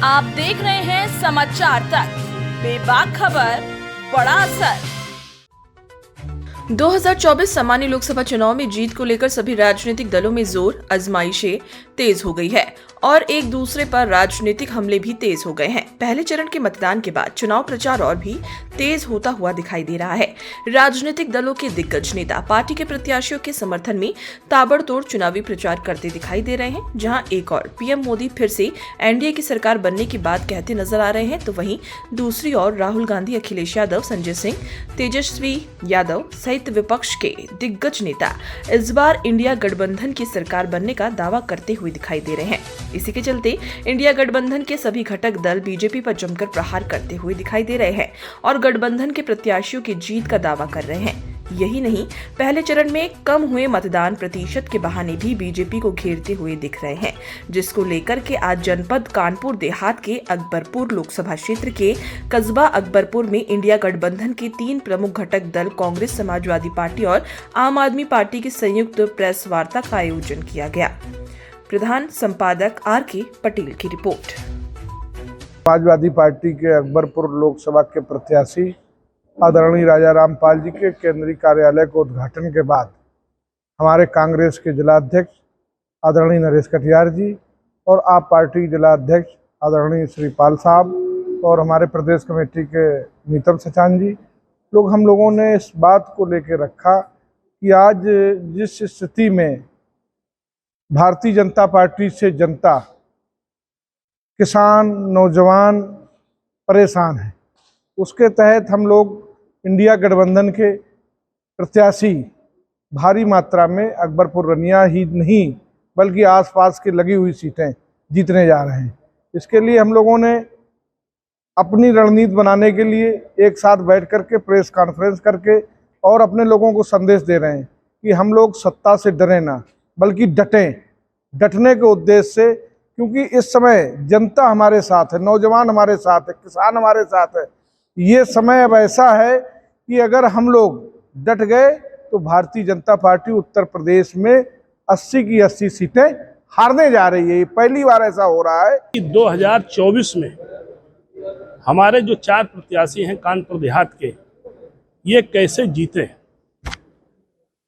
आप देख रहे हैं समाचार तक, बेबाक खबर, बड़ा असर। 2024 सामान्य लोकसभा चुनाव में जीत को लेकर सभी राजनीतिक दलों में जोर आजमाइशें तेज हो गई है और एक दूसरे पर राजनीतिक हमले भी तेज हो गए हैं। पहले चरण के मतदान के बाद चुनाव प्रचार और भी तेज होता हुआ दिखाई दे रहा है। राजनीतिक दलों के दिग्गज नेता पार्टी के प्रत्याशियों के समर्थन में ताबड़तोड़ चुनावी प्रचार करते दिखाई दे रहे हैं। जहां एक और पीएम मोदी फिर से एनडीए की सरकार बनने की बात कहते नजर आ रहे हैं, तो वहीं दूसरी ओर राहुल गांधी, अखिलेश यादव, संजय सिंह, तेजस्वी यादव सहित विपक्ष के दिग्गज नेता इस बार इंडिया गठबंधन की सरकार बनने का दावा करते हुए दिखाई दे रहे हैं। इसी के चलते इंडिया गठबंधन के सभी घटक दल बीजेपी पर जमकर प्रहार करते हुए दिखाई दे रहे हैं और गठबंधन के प्रत्याशियों की जीत का दावा कर रहे हैं। यही नहीं, पहले चरण में कम हुए मतदान प्रतिशत के बहाने भी बीजेपी को घेरते हुए दिख रहे हैं, जिसको लेकर के आज जनपद कानपुर देहात के अकबरपुर लोकसभा क्षेत्र के कस्बा अकबरपुर में इंडिया गठबंधन के 3 प्रमुख घटक दल कांग्रेस, समाजवादी पार्टी और आम आदमी पार्टी की संयुक्त प्रेस वार्ता का आयोजन किया गया। प्रधान संपादक आर.के. पटेल की रिपोर्ट। समाजवादी पार्टी के अकबरपुर लोकसभा के प्रत्याशी आदरणीय राजा रामपाल जी के केंद्रीय कार्यालय को उद्घाटन के बाद हमारे कांग्रेस के जिलाध्यक्ष आदरणीय नरेश कटियार जी और आप पार्टी के जिलाध्यक्ष आदरणीय श्री पाल साहब और हमारे प्रदेश कमेटी के नीतम सचान जी लोग, हम लोगों ने इस बात को लेकर रखा कि आज जिस स्थिति में भारतीय जनता पार्टी से जनता, किसान, नौजवान परेशान है, उसके तहत हम लोग इंडिया गठबंधन के प्रत्याशी भारी मात्रा में अकबरपुर रनिया ही नहीं बल्कि आसपास की लगी हुई सीटें जीतने जा रहे हैं। इसके लिए हम लोगों ने अपनी रणनीति बनाने के लिए एक साथ बैठ करके प्रेस कॉन्फ्रेंस करके और अपने लोगों को संदेश दे रहे हैं कि हम लोग सत्ता से डरे ना बल्कि डटें। डटने के उद्देश्य से, क्योंकि इस समय जनता हमारे साथ है, नौजवान हमारे साथ है, किसान हमारे साथ है। ये समय अब ऐसा है कि अगर हम लोग डट गए तो भारतीय जनता पार्टी उत्तर प्रदेश में 80 की 80 सीटें हारने जा रही है। ये पहली बार ऐसा हो रहा है कि 2024 में हमारे जो 4 प्रत्याशी हैं कानपुर देहात के, ये कैसे जीते।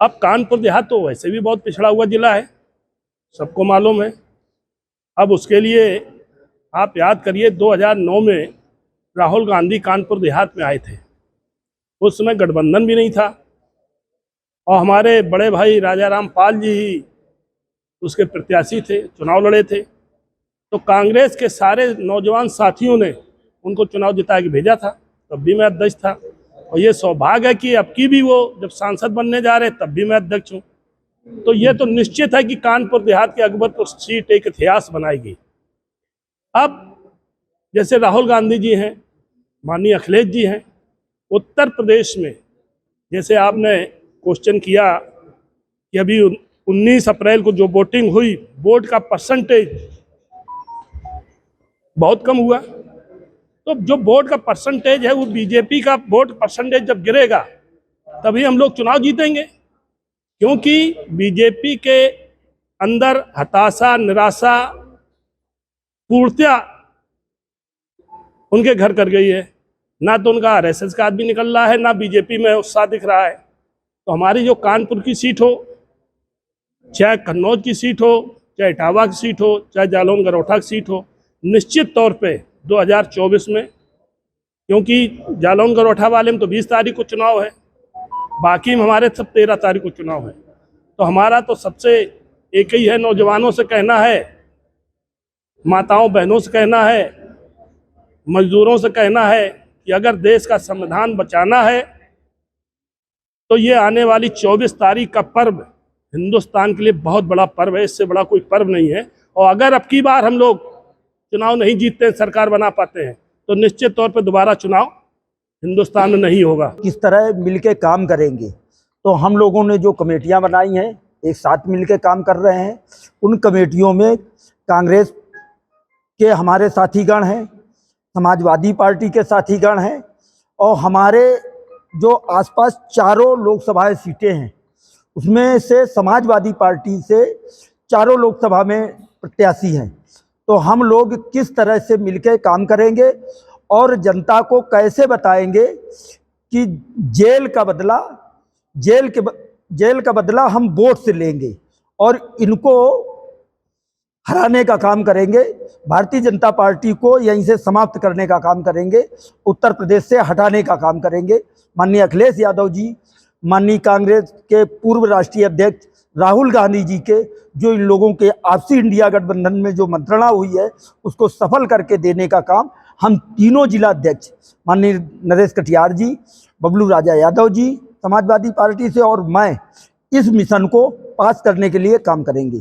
अब कानपुर देहात तो वैसे भी बहुत पिछड़ा हुआ जिला है, सबको मालूम है। अब उसके लिए आप याद करिए 2009 में राहुल गांधी कानपुर देहात में आए थे, उस समय गठबंधन भी नहीं था और हमारे बड़े भाई राजा रामपाल जी ही उसके प्रत्याशी थे, चुनाव लड़े थे। तो कांग्रेस के सारे नौजवान साथियों ने उनको चुनाव जिता के भेजा था, तब भी मैं अध्यक्ष था। और ये सौभाग्य है कि अब की भी वो जब सांसद बनने जा रहे तब भी मैं अध्यक्ष हूँ। तो ये तो निश्चित है कि कानपुर देहात के अकबरपुर सीट एक इतिहास बनाएगी। अब जैसे राहुल गांधी जी हैं, माननीय अखिलेश जी हैं, उत्तर प्रदेश में जैसे आपने क्वेश्चन किया कि अभी 19 अप्रैल को जो वोटिंग हुई, वोट का परसेंटेज बहुत कम हुआ। तो जो वोट का परसेंटेज है वो बीजेपी का वोट परसेंटेज जब गिरेगा तभी हम लोग चुनाव जीतेंगे, क्योंकि बीजेपी के अंदर हताशा, निराशा पूर्णतया उनके घर कर गई है। ना तो उनका आरएसएस का आदमी निकल रहा है, ना बीजेपी में उत्साह दिख रहा है। तो हमारी जो कानपुर की सीट हो, चाहे कन्नौज की सीट हो, चाहे इटावा की सीट हो, चाहे जालौन गरौठा की सीट हो, निश्चित तौर पे 2024 में, क्योंकि जालौन गरौठा वाले में तो 20 तारीख को चुनाव है, बाकी में हमारे सब 13 तारीख को चुनाव है। तो हमारा तो सबसे एक ही है, नौजवानों से कहना है, माताओं बहनों से कहना है, मजदूरों से कहना है कि अगर देश का संविधान बचाना है तो ये आने वाली 24 तारीख का पर्व हिंदुस्तान के लिए बहुत बड़ा पर्व है, इससे बड़ा कोई पर्व नहीं है। और अगर अब की बार हम लोग चुनाव नहीं जीतते हैं, सरकार बना पाते हैं, तो निश्चित तौर पर दोबारा चुनाव हिंदुस्तान में नहीं होगा। किस तरह मिलके काम करेंगे, तो हम लोगों ने जो कमेटियां बनाई हैं एक साथ मिलके काम कर रहे हैं। उन कमेटियों में कांग्रेस के हमारे साथीगण हैं, समाजवादी पार्टी के साथीगण हैं और हमारे जो आसपास चारों लोकसभा सीटें हैं उसमें से समाजवादी पार्टी से चारों लोकसभा में प्रत्याशी हैं। तो हम लोग किस तरह से मिलकर काम करेंगे और जनता को कैसे बताएंगे कि जेल का बदला हम वोट से लेंगे और इनको हराने का काम करेंगे। भारतीय जनता पार्टी को यहीं से समाप्त करने का काम करेंगे, उत्तर प्रदेश से हटाने का काम करेंगे। माननीय अखिलेश यादव जी, माननीय कांग्रेस के पूर्व राष्ट्रीय अध्यक्ष राहुल गांधी जी के जो इन लोगों के आपसी इंडिया गठबंधन में जो मंत्रणा हुई है उसको सफल करके देने का काम हम तीनों जिला अध्यक्ष माननीय नरेश कटियार जी, बबलू राजा यादव जी समाजवादी पार्टी से और मैं इस मिशन को पास करने के लिए काम करेंगे।